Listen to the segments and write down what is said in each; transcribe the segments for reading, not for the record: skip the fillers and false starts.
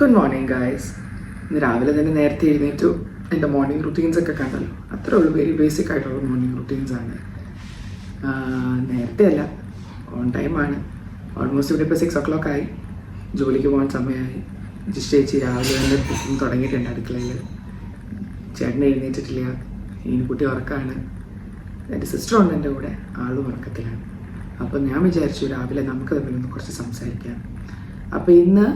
Good morning guys. ഇന്ന് രാവിലെ തന്നെ നേരത്തെ എഴുന്നേറ്റു. എൻ്റെ മോർണിംഗ് റുട്ടീൻസ് ഒക്കെ കണ്ടല്ലോ. അത്രേ ഉള്ളൂ, വെരി ബേസിക് ആയിട്ടുള്ള മോർണിംഗ് റുട്ടീൻസാണ്. നേരത്തെ അല്ല, ഓൺ ടൈമാണ്. ഓൾമോസ്റ്റ് ഇവിടെ ഇപ്പോൾ 6 o'clock ആയി. ജോലിക്ക് പോകാൻ സമയമായി. ജിഷ് ചേച്ചി രാവിലെ തന്നെ കുക്കിംഗ് തുടങ്ങിയിട്ടുണ്ട് അടുക്കളയിൽ. ചേട്ടൻ എഴുന്നേറ്റിട്ടില്ല, കുട്ടി ഉറക്കമാണ്. എൻ്റെ സിസ്റ്ററുണ്ട് എൻ്റെ കൂടെ, ആളും ഉറക്കത്തിലാണ്. അപ്പോൾ ഞാൻ വിചാരിച്ചു രാവിലെ നമുക്ക് തമ്മിലൊന്ന് കുറച്ച് സംസാരിക്കാം. അപ്പോൾ ഇന്ന്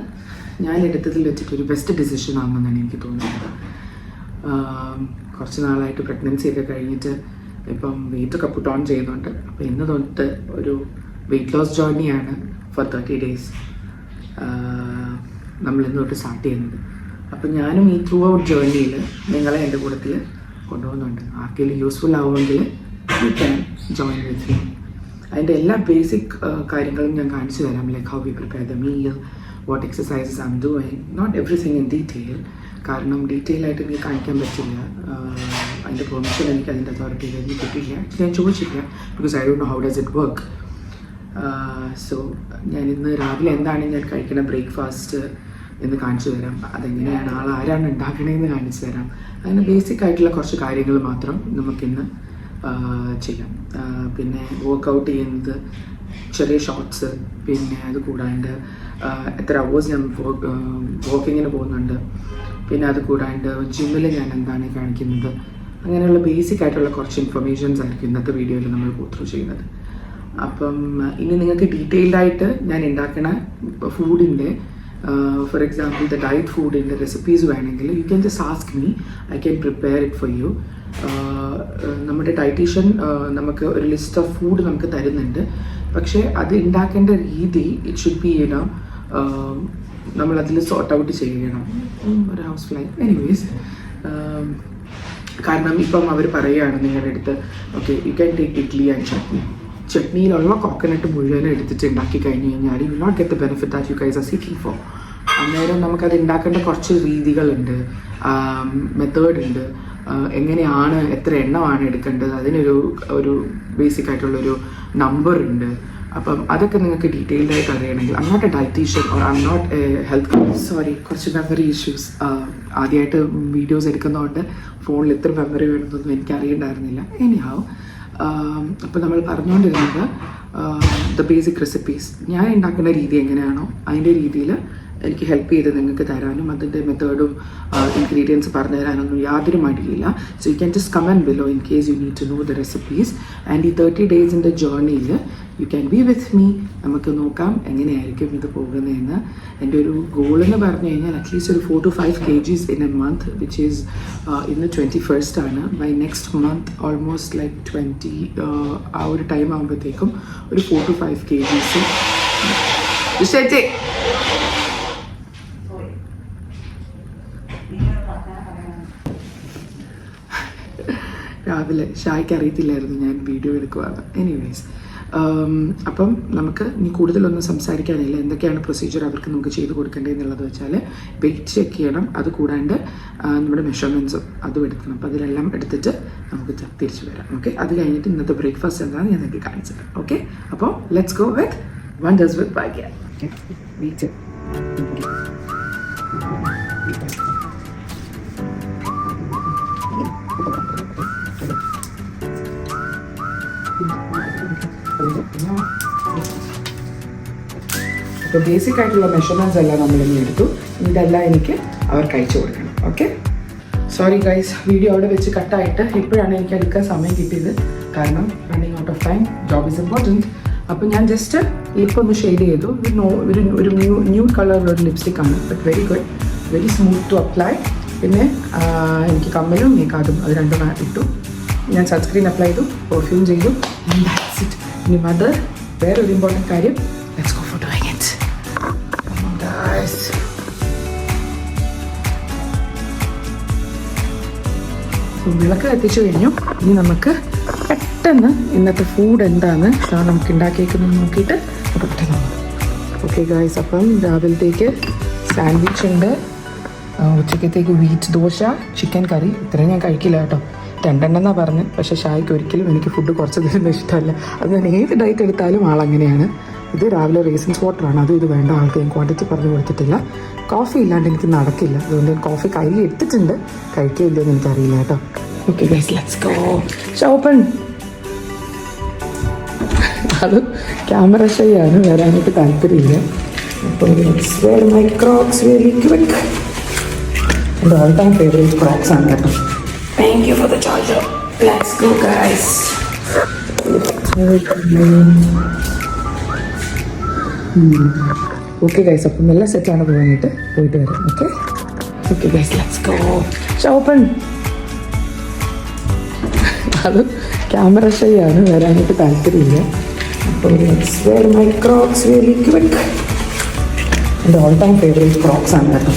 ഞാൻ എടുത്തതിൽ വെച്ചിട്ട് ഒരു ബെസ്റ്റ് ഡിസിഷൻ ആണെന്നാണ് എനിക്ക് തോന്നുന്നത്. കുറച്ച് നാളായിട്ട് പ്രഗ്നൻസി ഒക്കെ കഴിഞ്ഞിട്ട് ഇപ്പം വെയിറ്റൊക്കെ പുട്ട് ഓൺ ചെയ്യുന്നുണ്ട്. അപ്പോൾ ഇന്ന് തൊട്ട് ഒരു വെയിറ്റ് ലോസ് ജേർണിയാണ് ഫോർ 30 days നമ്മളിന്ന് തൊട്ട് സ്റ്റാർട്ട് ചെയ്യുന്നത്. അപ്പോൾ ഞാനും ഈ ത്രൂ ഔട്ട് ജേർണിയിൽ നിങ്ങളെ എൻ്റെ കൂട്ടത്തിൽ കൊണ്ടുപോകുന്നുണ്ട്. ആർക്കെങ്കിലും യൂസ്ഫുൾ ആവുമെങ്കിൽ you can join with me. അതിൻ്റെ എല്ലാ ബേസിക് കാര്യങ്ങളും ഞാൻ കാണിച്ചു തരാം. Like how we prepare the meal, what exercises I am doing, not everything in detail. കാരണം ഡീറ്റെയിൽ ആയിട്ട് എനിക്ക് കാണിക്കാൻ പറ്റില്ല. അതിൻ്റെ പെർമിഷൻ എനിക്ക് അതിൻ്റെ അതോറിറ്റിയിൽ എനിക്ക് കിട്ടില്ല. ഞാൻ ചോദിച്ചില്ല, because I don't know how does it work. So ഞാൻ ഇന്ന് രാവിലെ എന്താണ് ഞാൻ കഴിക്കുന്ന ബ്രേക്ക്ഫാസ്റ്റ് എന്ന് കാണിച്ചു തരാം. അതെങ്ങനെയാണ്, ആരാണ് ഉണ്ടാക്കണതെന്ന് കാണിച്ചു തരാം. അതിന് ബേസിക് ആയിട്ടുള്ള കുറച്ച് കാര്യങ്ങൾ മാത്രം നമുക്കിന്ന് ചെയ്യാം. പിന്നെ വർക്കൗട്ട് ചെയ്യുന്നത് ചെറിയ ഷോർട്സ്, പിന്നെ അത് കൂടാണ്ട് എത്ര അവേഴ്സ് ഞാൻ വാക്കിങ്ങിന് പോകുന്നുണ്ട്, പിന്നെ അത് കൂടാണ്ട് ജിമ്മിൽ ഞാൻ എന്താണ് കാണിക്കുന്നത്, അങ്ങനെയുള്ള ബേസിക് ആയിട്ടുള്ള കുറച്ച് ഇൻഫർമേഷൻസ് ആയിരിക്കും ഇന്നത്തെ വീഡിയോയിൽ നമ്മൾ ഗോ ത്രൂ ചെയ്യുന്നത്. അപ്പം ഇനി നിങ്ങൾക്ക് ഡീറ്റെയിൽഡ് ആയിട്ട് ഞാൻ ഉണ്ടാക്കുന്ന ഫുഡിൻ്റെ, ഫോർ എക്സാമ്പിൾ ദ ഡയറ്റ് ഫുഡിൻ്റെ റെസിപ്പീസ് വേണമെങ്കിൽ U can just ask me, I can prepare it for you. നമ്മുടെ ഡയറ്റീഷ്യൻ നമുക്ക് ഒരു ലിസ്റ്റ് ഓഫ് ഫുഡ് നമുക്ക് തരുന്നുണ്ട്. പക്ഷേ അത് ഉണ്ടാക്കേണ്ട രീതി ഇറ്റ് ഷുഡ് ബി നമ്മളതിൽ സോർട്ട് ഔട്ട് ചെയ്യണം. ഒരു ഹൗസ് ഫ്ലൈ എനിവേസ്. കാരണം ഇപ്പം അവർ പറയുകയാണ് നിങ്ങളുടെ അടുത്ത്, okay you can take idli and chutney. ചട്നിയിലുള്ള കോക്കനട്ട് മുഴുവൻ എടുത്തിട്ട് ഉണ്ടാക്കി കഴിഞ്ഞ് കഴിഞ്ഞാൽ you will not get the benefit that you guys are seeking for. അന്നേരം നമുക്കത് ഉണ്ടാക്കേണ്ട കുറച്ച് രീതികളുണ്ട്, മെത്തേഡ് ഉണ്ട്. എങ്ങനെയാണ്, എത്ര എണ്ണമാണ് എടുക്കേണ്ടത്, അതിനൊരു ബേസിക് ആയിട്ടുള്ളൊരു നമ്പർ ഉണ്ട്. അപ്പം അതൊക്കെ നിങ്ങൾക്ക് ഡീറ്റെയിൽഡ് ആയിട്ട് അറിയണമെങ്കിൽ I'm not a dietitian or I'm not a health sorry കുറച്ച് മെമ്മറി ഇഷ്യൂസ്. ആദ്യമായിട്ട് വീഡിയോസ് എടുക്കുന്നതുകൊണ്ട് ഫോണിൽ എത്ര മെമ്മറി വേണമെന്നൊന്നും എനിക്ക് അറിയണ്ടായിരുന്നില്ല. എനിഹാവ് അപ്പോൾ നമ്മൾ പറഞ്ഞുകൊണ്ടിരുന്നത് ദ ബേസിക് റെസിപ്പീസ്. ഞാൻ ഉണ്ടാക്കുന്ന രീതി എങ്ങനെയാണോ അതിൻ്റെ രീതിയിൽ എനിക്ക് ഹെൽപ്പ് ചെയ്ത് നിങ്ങൾക്ക് തരാനും അതിൻ്റെ മെത്തേഡും ഇൻഗ്രീഡിയൻസ് പറഞ്ഞു തരാനൊന്നും യാതൊരു മടിയില്ല. So you can just comment below in case you need to know the recipes. And ഈ 30 days ജേർണിയിൽ you can be with me. നമുക്ക് നോക്കാം എങ്ങനെയായിരിക്കും ഇത് പോകുന്നതെന്ന്. എൻ്റെ ഒരു ഗോൾ എന്ന് പറഞ്ഞു കഴിഞ്ഞാൽ അറ്റ്ലീസ്റ്റ് ഒരു 4 to 5 kgs in a month, which is ഇന്ന് 21st ആണ്. By next month almost like 20 ആ ഒരു ടൈം ആകുമ്പോഴത്തേക്കും ഒരു 4 to 5 kgs. രാവിലെ ഷായ്ക്ക് അറിയത്തില്ലായിരുന്നു ഞാൻ വീഡിയോ എടുക്കുവാണ്. എനിവേസ്, അപ്പം നമുക്ക് ഇനി കൂടുതലൊന്നും സംസാരിക്കാനില്ല. എന്തൊക്കെയാണ് പ്രൊസീജിയർ അവർക്ക് നമുക്ക് ചെയ്ത് കൊടുക്കേണ്ടതെന്നുള്ളത് വെച്ചാൽ വെയിറ്റ് ചെക്ക് ചെയ്യണം, അത് കൂടാണ്ട് നമ്മുടെ മെഷർമെൻറ്റ്സും അതും എടുക്കണം. അപ്പോൾ അതിലെല്ലാം എടുത്തിട്ട് നമുക്ക് തിരിച്ചു വരാം. ഓക്കെ, അത് കഴിഞ്ഞിട്ട് ഇന്നത്തെ ബ്രേക്ക്ഫാസ്റ്റ് എന്താണെന്ന് ഞാൻ നിങ്ങൾക്ക് കാണിച്ചു തരാം. ഓക്കെ, അപ്പോൾ let's go with wonders with Bhagya. Wait അപ്പോൾ ബേസിക് ആയിട്ടുള്ള മെഷർമെൻറ്റ്സ് എല്ലാം നമ്മളിനി എടുത്തു. ഇതെല്ലാം എനിക്ക് അവർക്ക് അയച്ചു കൊടുക്കണം. ഓക്കെ, സോറി ഗൈസ്, വീഡിയോ അവിടെ വെച്ച് കട്ടായിട്ട് ഇപ്പോഴാണ് എനിക്ക് എടുക്കാൻ സമയം കിട്ടിയത്. കാരണം running out of time, job is important. അപ്പോൾ ഞാൻ ജസ്റ്റ് ലിപ്പൊന്ന് ഷെയ്ഡ് ചെയ്തു. ഒരു ന്യൂ കളറിലൊരു ലിപ്സ്റ്റിക്കാണ്, but very good, very smooth to apply. പിന്നെ എനിക്ക് കമ്മലും മേക്കാതും അത് രണ്ടും ഇട്ടു. ഞാൻ സൺസ്ക്രീൻ അപ്ലൈ ചെയ്തു, പെർഫ്യൂം ചെയ്തു. And that's it. ഇനി മദർ വേറൊരു ഇമ്പോർട്ടൻറ്റ് കാര്യം, let's go for doing it. വിളക്ക് കത്തിച്ചു കഴിഞ്ഞു. ഇനി നമുക്ക് പെട്ടെന്ന് ഇന്നത്തെ ഫുഡ് എന്താണ് നമുക്ക് ഉണ്ടാക്കിയേക്കുന്നത് നോക്കിയിട്ട് പെട്ടെന്ന്. ഓക്കെ ഗായ്സ്, അപ്പം രാവിലത്തേക്ക് സാൻഡ്വിച്ച് ഉണ്ട്, ഉച്ചക്കത്തേക്ക് വീറ്റ് ദോശ, ചിക്കൻ കറി. ഇത്രയും ഞാൻ കഴിക്കില്ല കേട്ടോ, 2 എന്നാണ് പറഞ്ഞത്. പക്ഷേ ഷായ്ക്ക് ഒരിക്കലും എനിക്ക് ഫുഡ് കുറച്ച് തരുന്ന ഇഷ്ടമല്ല. അത് ഞാൻ ഏത് ഡയറ്റ് എടുത്താലും ആളങ്ങനെയാണ്. ഇത് രാവിലെ റീസൺസ് വാട്ടറാണ്. അതും ഇത് വേണ്ട ആൾക്ക് ഞാൻ ക്വാണ്ടിറ്റി പറഞ്ഞു കൊടുത്തിട്ടില്ല. കോഫി ഇല്ലാണ്ട് എനിക്ക് നടക്കില്ല. അതുകൊണ്ട് ഞാൻ കോഫി കയ്യിൽ എടുത്തിട്ടുണ്ട്. കഴിക്കില്ലെന്ന് എനിക്കറിയില്ല കേട്ടോ. Okay guys, let's go. Open. അത് ക്യാമറ ഷൈ ആണ്, വരാനായിട്ട് താല്പര്യമില്ല. അപ്പോൾ let's wear my Crocs very quick. എൻ്റെ ഓൾ ടൈം ഫേവറേറ്റ് ക്രോക്സ് ആണ് കേട്ടോ. Thank you for the charger. Let's go guys. Okay guys, അപ്പം നല്ല സെറ്റാണ് പോയിട്ട് വരാം. Okay okay guys, let's go. Open. അത് ക്യാമറ ഷൈ ആണ്, വരാനായിട്ട് താല്പര്യമില്ല. അപ്പോൾ let's wear my Crocs very quick. എൻ്റെ ഓൾ ടൈം ഫേവറേറ്റ് ക്രോക്സ് ആണ് കേട്ടോ.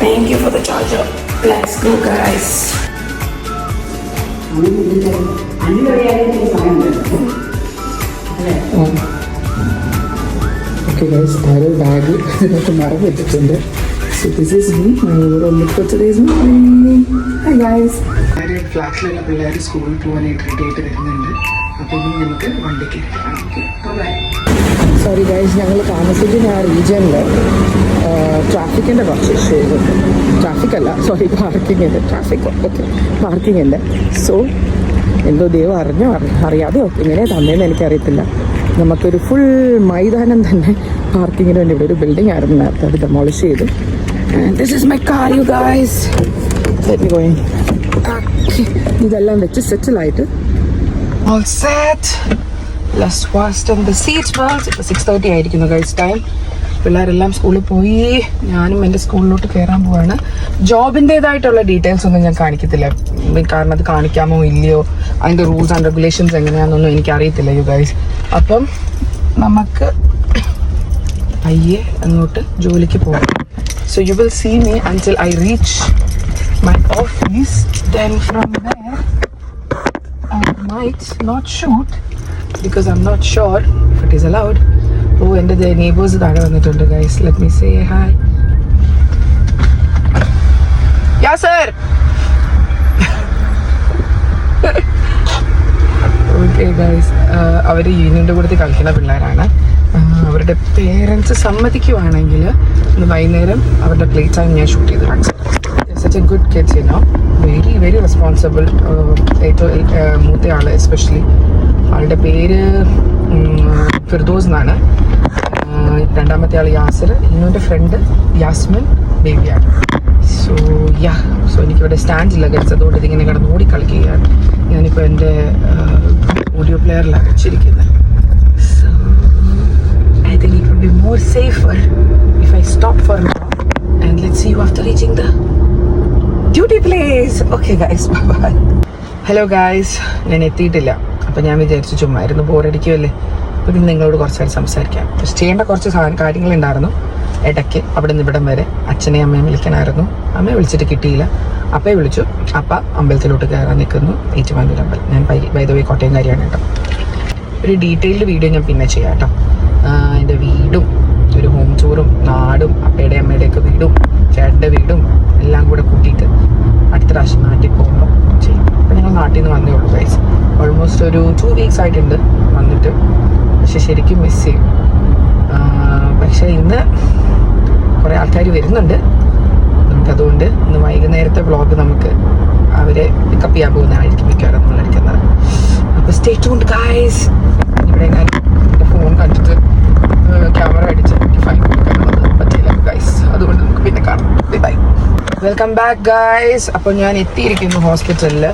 Thank you for the charger. Let's go guys. Okay guys, ഒരു ബാഗ് ഇതിനകത്ത് മറവ് വെച്ചിട്ടുണ്ട്. So this is me. Hi guys. ഫ്ലാറ്റിലുള്ള പിള്ളേർ സ്കൂളിൽ പോകാനായിട്ട് റെഡി ആയിട്ട് വരുന്നുണ്ട്. അപ്പോൾ ഇനി നമുക്ക് വണ്ടിക്ക് സോറി ഗൈസ്, ഞങ്ങൾ താമസിക്കുന്ന ആ റീജിയനിൽ ട്രാഫിക്കിൻ്റെ കുറച്ച് ഇഷ്യൂ ഉണ്ട്. ട്രാഫിക്കല്ല, സോറി, പാർക്കിങ്ങിൻ്റെ ട്രാഫിക്. ഓക്കെ, പാർക്കിങ്ങിൻ്റെ. സോ എന്തോ ദൈവം അറിയാതെയോ ഇങ്ങനെ തന്നേന്ന് എനിക്കറിയത്തില്ല. നമുക്കൊരു ഫുൾ മൈതാനം തന്നെ പാർക്കിങ്ങിന് വേണ്ടി ഇവിടെ ഒരു ബിൽഡിംഗ് ആയിരുന്നു നേരത്തെ, അത് ഡെമോളിഷ് ചെയ്തു. And this is my car you guys. Let me go in. ഇതെല്ലാം വെച്ച് സെറ്റിലായിട്ട് all set. Let's fasten the seat belts. ഇപ്പോൾ 6:30 ആയിരിക്കുന്നു ഗൈസ് ടൈം. പിള്ളേരെല്ലാം സ്കൂളിൽ പോയി. ഞാനും എൻ്റെ സ്കൂളിലോട്ട് കയറാൻ പോവാണ്. ജോബിൻ്റേതായിട്ടുള്ള ഡീറ്റെയിൽസ് ഒന്നും ഞാൻ കാണിക്കത്തില്ല, കാരണം അത് കാണിക്കാമോ ഇല്ലയോ, അതിൻ്റെ റൂൾസ് ആൻഡ് റെഗുലേഷൻസ് എങ്ങനെയാണെന്നൊന്നും എനിക്കറിയത്തില്ല യു ഗൈസ്. അപ്പം നമുക്ക് പയ്യെ അങ്ങോട്ട് ജോലിക്ക് പോകാം. So you will see me until I reach my office. Then from there I might not shoot because I'm not sure if it is allowed. Oh, and the neighbors താഴെ വന്നിട്ടുണ്ട് guys. Let me say hi. Yeah sir. Okay guys, അവർ യൂണിയൻ്റെ കൂടെ കളിക്കുന്ന പിള്ളേരാണ്. അവരുടെ parents സമ്മതിക്കുവാണെങ്കിൽ ഇന്ന് വൈകുന്നേരം അവരുടെ പ്ലേ ടൈം ഞാൻ ഷൂട്ട് ചെയ്ത് കാണിച്ചു. Such a good kids, you know, very very responsible. ഏറ്റവും മൂത്ത ആള് എസ്പെഷ്യലി, ആളുടെ പേര് ഫിർദോസ് എന്നാണ്. രണ്ടാമത്തെ ആൾ യാസിർ, ഇന്നോൻ്റെ ഫ്രണ്ട് യാസ്മിൻ ബേബിയാണ്. സോ എനിക്കിവിടെ സ്റ്റാൻഡില്ല ഗൈസ്, അതുകൊണ്ട് ഇതിങ്ങനെ കിടന്ന് ഓടി കളിക്കുകയാണ്. ഞാനിപ്പോൾ എൻ്റെ ഓഡിയോ പ്ലെയറിലാണ് വെച്ചിരിക്കുന്നത്. So I think it will be more safer if I stop for now and let's see you after reaching the duty place. Okay guys, bye. Hello guys, ഞാൻ എത്തിയിട്ടില്ല. അപ്പോൾ ഞാൻ വിചാരിച്ചു ചുമ്മാ ഇരുന്ന് ബോറടിക്കുമല്ലേ, അപ്പോൾ ഇന്ന് നിങ്ങളോട് കുറച്ച് നേരം സംസാരിക്കാം. പക്ഷെ ചെയ്യേണ്ട കുറച്ച് കാര്യങ്ങളുണ്ടായിരുന്നു ഇടയ്ക്ക്. അവിടെ നിന്ന് ഇവിടം വരെ അച്ഛനെയും അമ്മയും വിളിക്കണമായിരുന്നു. അമ്മയെ വിളിച്ചിട്ട് കിട്ടിയില്ല. അപ്പയെ വിളിച്ചു. അപ്പ അമ്പലത്തിലോട്ട് കയറാൻ നിൽക്കുന്നു, ഏറ്റുമാനൂർ അമ്പലം. ഞാൻ ബൈ ദ വേ കോട്ടയംകാരിയാണ് കേട്ടോ. ഒരു ഡീറ്റെയിൽഡ് വീഡിയോ ഞാൻ പിന്നെ ചെയ്യാം കേട്ടോ. എൻ്റെ വീടും ഒരു ഹോം ടൂറും നാടും അപ്പയുടെ അമ്മയുടെയൊക്കെ വീടും ചേട്ടൻ്റെ വീടും എല്ലാം കൂടെ കൂട്ടിയിട്ട് അടുത്ത പ്രാവശ്യം നാട്ടിൽ പോകുമ്പോൾ ചെയ്യും. അപ്പോൾ ഞങ്ങൾ നാട്ടിൽ നിന്ന് വന്നേ ഉള്ളൂ ഗൈസ്. ഓൾമോസ്റ്റ് ഒരു 2 weeks ആയിട്ടുണ്ട് വന്നിട്ട്. പക്ഷെ ശരിക്കും മിസ് ചെയ്യും. പക്ഷേ ഇന്ന് കുറേ ആൾക്കാർ വരുന്നുണ്ട് നമുക്കതുകൊണ്ട് ഇന്ന് വൈകുന്നേരത്തെ വ്ളോഗ് നമുക്ക് അവരെ പിക്കപ്പ് ചെയ്യാൻ പോകുന്നതായിരിക്കും മിക്കവാറും നമ്മൾ എടുക്കുന്നത്. അപ്പോൾ സ്റ്റേ ട്യൂൺഡ് ഗൈസ്. ഇവിടെ ഞാൻ എൻ്റെ ഫോൺ കണ്ടിട്ട് ക്യാമറ അടിച്ച് എനിക്ക് ഫൈൻ കൊടുക്കാനുള്ളത് പറ്റില്ല ഗൈസ്, അതുകൊണ്ട് നമുക്ക് പിന്നെ കാണാം. ബൈ. Welcome back guys. അപ്പോൾ ഞാൻ എത്തിയിരിക്കുന്നു ഹോസ്പിറ്റലിൽ.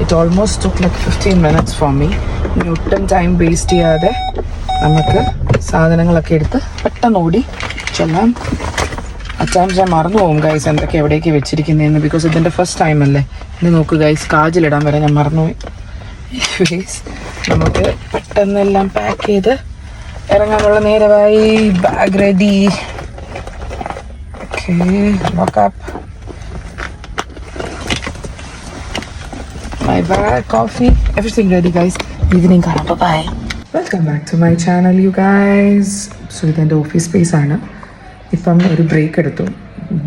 It almost took like 15 minutes for me. ഇനി ഒട്ടും ടൈം വേസ്റ്റ് ചെയ്യാതെ നമുക്ക് സാധനങ്ങളൊക്കെ എടുത്ത് പെട്ടെന്ന് ഓടി ചെല്ലാം. അറ്റാംസ് ഞാൻ മറന്നു പോകും ഗൈസ് എന്തൊക്കെ എവിടേക്ക് വെച്ചിരിക്കുന്നതെന്ന്, ബിക്കോസ് ഇതിൻ്റെ ഫസ്റ്റ് ടൈം അല്ലേ. ഇനി നോക്ക് ഗൈസ്, കാജിലിടാൻ വരെ ഞാൻ മറന്നുപോയി. ഗൈസ്, നമുക്ക് പെട്ടെന്നെല്ലാം പാക്ക് ചെയ്ത് ഇറങ്ങാനുള്ള നേരമായി. Bag ready. Okay, lock up my bag, coffee, everything ready guys. Evening കാണാം. Bye. Welcome back to my channel you guys. So ഇതെൻ്റെ ഓഫീസ് സ്പേസ് ആണ്. ഇപ്പം ഒരു ബ്രേക്ക് എടുത്തു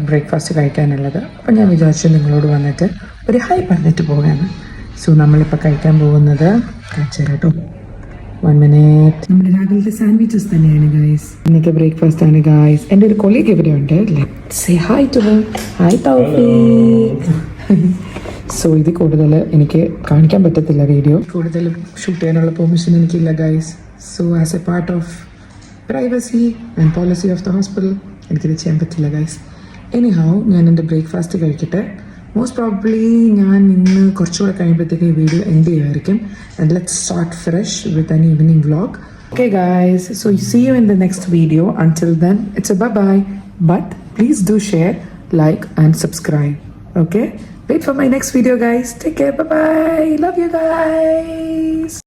ബ്രേക്ക്ഫാസ്റ്റ് കഴിക്കാനുള്ളത്. അപ്പം ഞാൻ വിചാരിച്ചു നിങ്ങളോട് വന്നിട്ട് ഒരു ഹൈ പറഞ്ഞിട്ട് പോകാമെന്ന്. സോ നമ്മളിപ്പോൾ കഴിക്കാൻ പോകുന്നത് കേട്ടോ 1 minute. നമ്മുടെ രാവിലത്തെ സാൻഡ്വിച്ചസ് തന്നെയാണ് ഗൈസ്. ഇന്നത്തെ ബ്രേക്ക്ഫാസ്റ്റ് ആണ് ഗൈസ്. എൻ്റെ ഒരു കൊളീഗ് ഇവിടെ ഉണ്ട്. Say hi to her. Hi Taufiq. So ഇത് കൂടുതൽ എനിക്ക് കാണിക്കാൻ പറ്റത്തില്ല വീഡിയോ. കൂടുതൽ ഷൂട്ട് ചെയ്യാനുള്ള പെർമിഷൻ എനിക്കില്ല guys. So as A part of privacy and policy of the hospital എനിക്കിത് ചെയ്യാൻ പറ്റില്ല ഗൈസ്. എനിഹൗ ഞാൻ എൻ്റെ ബ്രേക്ക്ഫാസ്റ്റ് കഴിക്കട്ടെ. മോസ്റ്റ് പ്രോബബ്ലി ഞാൻ ഇന്ന് കുറച്ചുകൂടെ കഴിയുമ്പോഴത്തേക്ക് ഈ വീഡിയോ എൻഡ് ചെയ്യുമായിരിക്കും. And let's start fresh with an evening vlog. Okay guys, so see you in the next video. Until then, it's a bye-bye. But please do share, like and subscribe. Okay? Wait for my next video guys. Take care. Bye-bye. Love you guys.